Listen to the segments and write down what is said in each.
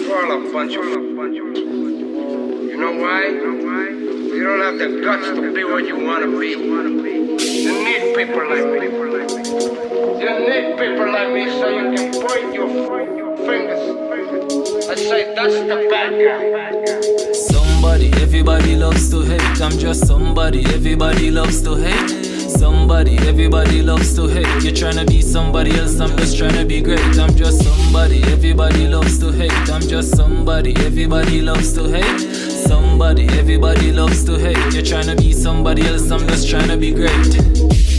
swallow a bunch of them. You know why? You don't have the guts to be what you want to be. You need people like me. You need people like me so you can point your fingers. I say that's the bad guy. Somebody, everybody loves to hate. I'm just somebody, everybody loves to hate. Somebody, everybody loves to hate. You're trying to be somebody else, I'm just trying to be great. I'm just somebody, everybody loves to hate. I'm just somebody, everybody loves to hate. Somebody, everybody loves to hate. You're trying to be somebody else, I'm just trying to be great.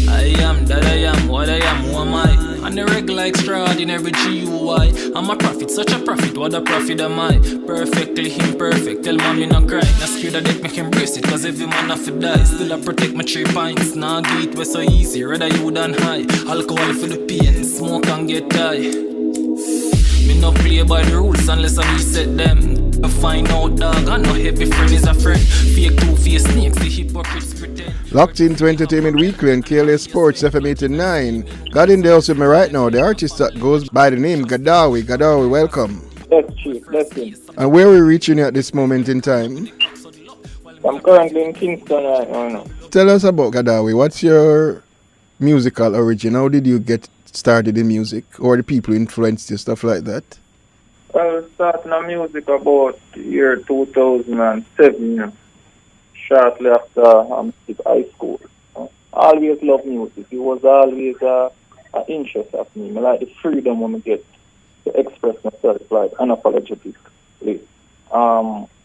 I am that I am, what I am, who am I? On the regular extraordinary GUI. I'm a prophet, such a prophet, what a prophet am I? Perfectly imperfect, tell mommy not cry. Not scared of death, make him brace it, cause every man have to die. Still I protect my 3 pints, nah get way so easy, rather you than high. Alcohol for the pain, smoke and get high. Me no play by the rules unless I reset them. I find out dog, I know every friend is a friend. Fake two-faced snakes, the hypocrites pretend. Locked into Entertainment Weekly and KLAS Sports FM 89. Got in the house with me right now, the artist that goes by the name Gadawie. Gadawie, welcome. Yes, Chief, blessing. And where are we reaching at this moment in time? I'm currently in Kingston right now. Tell us about Gadawie. What's your musical origin? How did you get started in music? Or the people influenced you, stuff like that? Well, starting in music about the year 2007, shortly after high school. Always loved music. It was always an interest of me. I like the freedom when I get to express myself like unapologetically.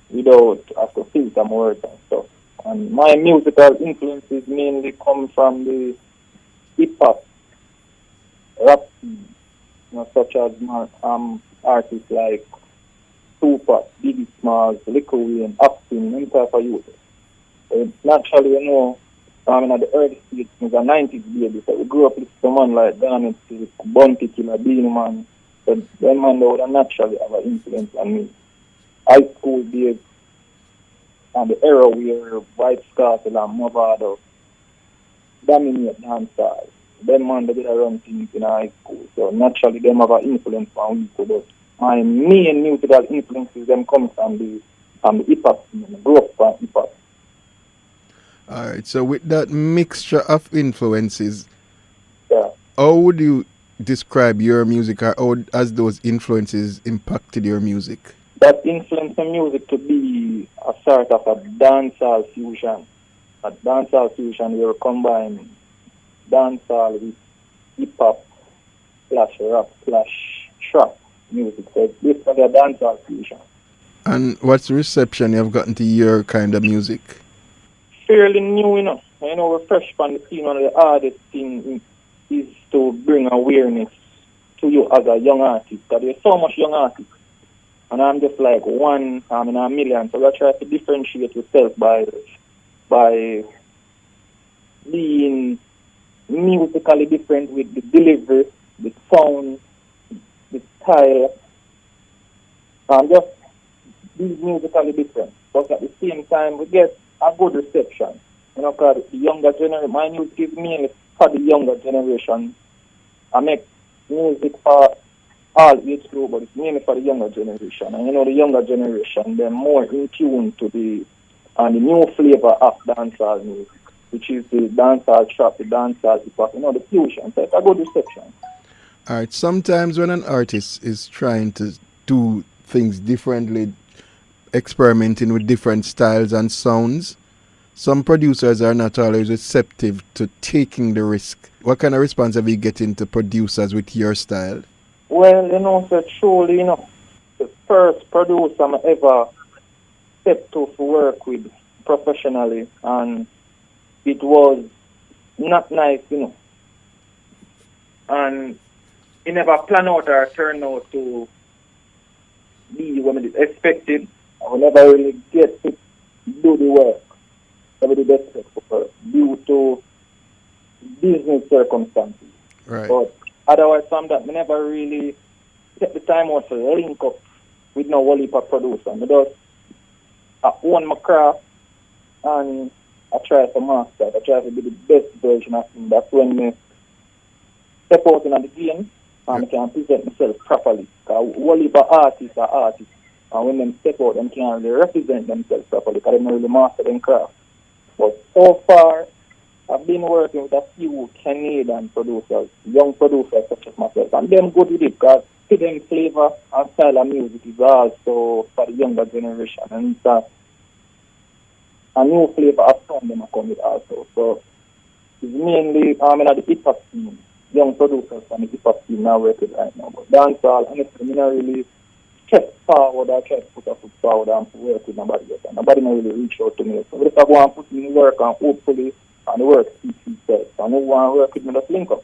Without have to filter my words and stuff. And my musical influences mainly come from the hip-hop, rap scene, such as artists like Tupac, Biggie Smalls, Lil Wayne, Upton, and type of youth. Naturally, I'm in the early stages, I was a 90s baby, so we grew up with someone like Gadawie, Bounty Killer, Beanie Man. So them man would naturally have an influence on me. High school days and the era where White Scarlet and Movado dominate dancehall. Them man they did run things in high school, so naturally them have an influence on me. But my main musical influences them come from the hip hop scene, grew up from hip hop. Alright, so with that mixture of influences, Yeah. how would you describe your music, or how has those influences impacted your music? That influenced my music to be a sort of a dancehall fusion. A dancehall fusion where we combine dancehall with hip-hop / rap / trap music. So it's basically a dancehall fusion. And what's the reception you've gotten to your kind of music? Fairly new, we're fresh on the scene. One of the hardest things is to bring awareness to you as a young artist. Because there's so much young artists. And I'm just like one in a million. So I try to differentiate yourself by being musically different with the delivery, the sound, the style. Just be musically different. But at the same time, we get a good reception. Because the younger generation, my music is mainly for the younger generation. I make music for all age group, but it's mainly for the younger generation. And the younger generation, they're more in tune to the new flavor of dancehall music, which is the dancehall trap, the dancehall hip hop, the fusion. So it's a good reception. Alright, sometimes when an artist is trying to do things differently, experimenting with different styles and sounds, some producers are not always receptive to taking the risk. What kind of response have you getting to producers with your style? Well, so truly, the first producer I ever stepped to work with professionally, and it was not nice, And it never planned out or turned out to be what it expected. I will never really get to do the work that we did expect for due to business circumstances. Right. But otherwise from that, I never really take the time out to link up with no whole heap of producer. I own my craft and I try to master it. I try to be the best version of it. That's when I step out in the game and I can present myself properly. Because whole heap of artists are artists. And when them step out, them can't really represent themselves properly because they don't really master them craft. But so far, I've been working with a few Canadian producers, young producers such as myself, and them good with it because to them flavor and style of music is also for the younger generation. And it's a new flavor of sound them come with also. So it's mainly in the hip-hop scene, young producers from the hip-hop scene now working right now. But dancehall, honestly, I don't really step forward or try to put a foot forward and work with nobody else. And nobody not really reach out to me. So if I go and put in work and hopefully and the work speaks itself. And who want to work with me, just link up.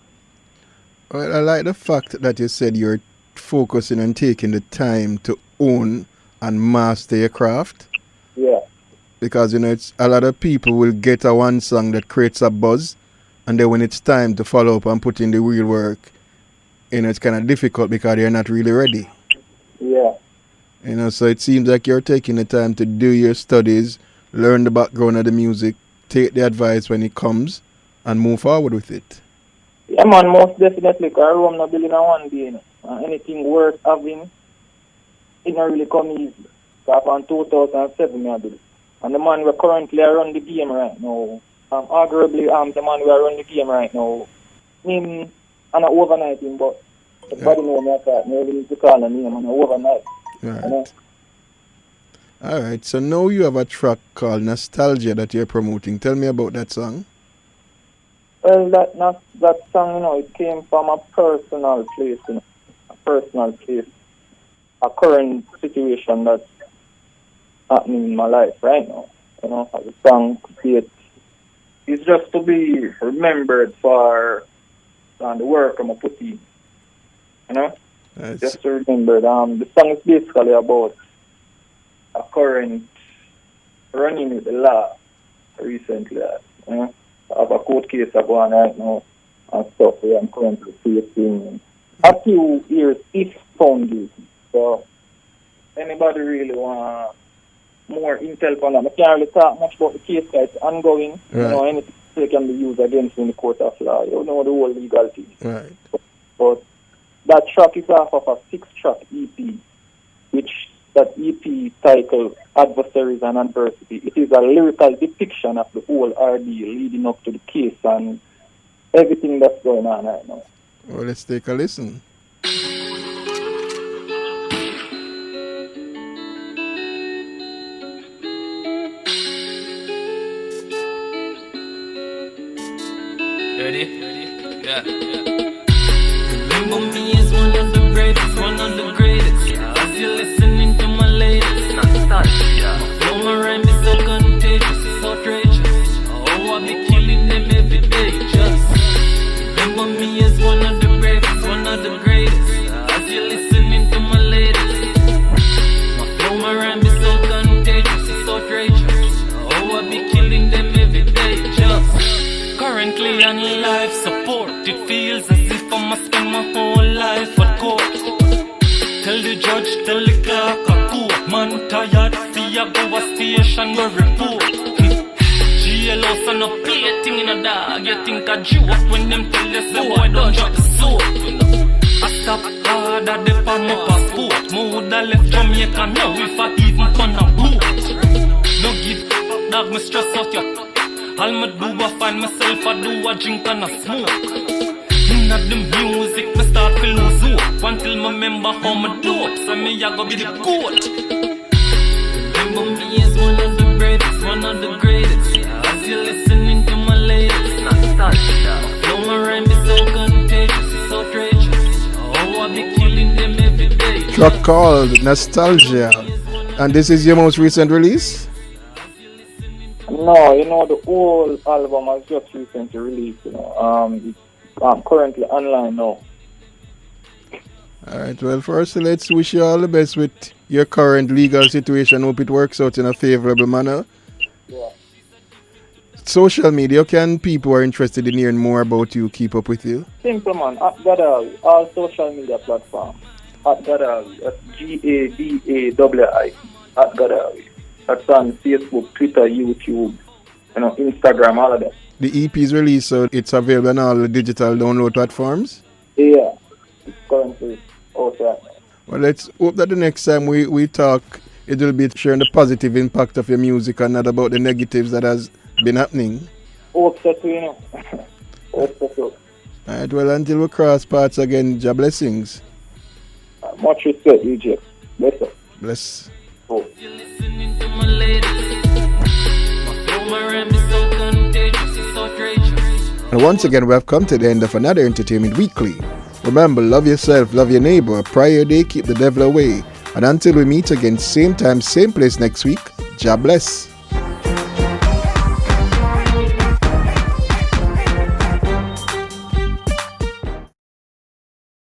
Well, I like the fact that you said you're focusing on taking the time to own and master your craft. Yeah. Because, it's a lot of people will get a one song that creates a buzz, and then when it's time to follow up and put in the real work, it's kind of difficult because they're not really ready. Yeah. So it seems like you're taking the time to do your studies, learn the background of the music, take the advice when it comes, and move forward with it. Yeah, man, most definitely, because Rome not building on one day. Anything worth having, it not really come easy. Because from 2007, I did it. And the man we currently run the game right now, arguably the man we run the game right now, him, I'm not overnight him, but everybody know me, I can't really need to call him, I'm overnight. Right. Alright, so now you have a track called Nostalgia that you're promoting. Tell me about that song. Well, that song, it came from a personal place, a current situation that's happening in my life right now. As a song creates, it's just to be remembered for the work I'm put in. Just to remember. The song is basically about a current running with the law recently. I have a court case going right now and stuff where I'm currently facing a few years if found guilty. So anybody really want more intel on that? I can't really talk much about the case because it's ongoing. Right. Anything can be used against me in the court of law. You know the whole legal thing. Right. But that track is off of a 6-track EP, which that EP titled Adversaries and Adversity. It is a lyrical depiction of the whole ordeal leading up to the case and everything that's going on right now. Well, let's take a listen. Ready? Yeah. Remember me as one of the greatest, one of the greatest. As you're listening to my latest nostalgia. My flow, my rhyme is so contagious, it's outrageous. Oh, I be killing them every day, just remember me as one of the bravest, one of the greatest. As you're listening to my latest. My flow, my rhyme is so contagious, it's outrageous. Oh, I be killing them every day, just currently on life support. It feels as if I must spend my whole life at court. Tell the judge, tell the clerk a court. Man tired, see I go a station, go report. GLO son of plating in a dog. You think a joke when them tell you say boy don't drop the soap. I stop hard at the palm of a sport. Moulda left Jamaica now if I even turn a boat. No give dog, me stress out ya. All me do I find myself, I do a drink and a smoke. Inna the music, me start to lose hope. Until me remember how me dope, so me I go be the goat. Remember me as one of the bravest, one of the greatest. As you're listening to my latest nostalgia. Flow, my rhyme is so contagious, it's outrageous. Oh, I be killing them every day. Track called Nostalgia. And this is your most recent release? No, the whole album has just recently released. It's currently online now. Alright, well, first let's wish you all the best with your current legal situation. Hope it works out in a favorable manner. Yeah. Social media, can people who are interested in hearing more about you keep up with you? Simple, man. At Gadawie, all social media platforms. At Gadawie, that's Gadawi. At Gadawie. That's on Facebook, Twitter, YouTube, Instagram, all of that. The EP is released, so it's available on all the digital download platforms? Yeah, it's currently out right now. Well, let's hope that the next time we talk, it will be sharing the positive impact of your music and not about the negatives that has been happening. Hope so too, you know. Hope so too. All right, well, until we cross paths again, your blessings. Much respect, DJ. Bless up. Bless. Oh. You're listening to my lady. My flow, my rhyme is so contagious, it's outrageous. And once again, we have come to the end of another Entertainment Weekly. Remember, love yourself, love your neighbor, pray your day, keep the devil away. And until we meet again, same time, same place next week, God bless.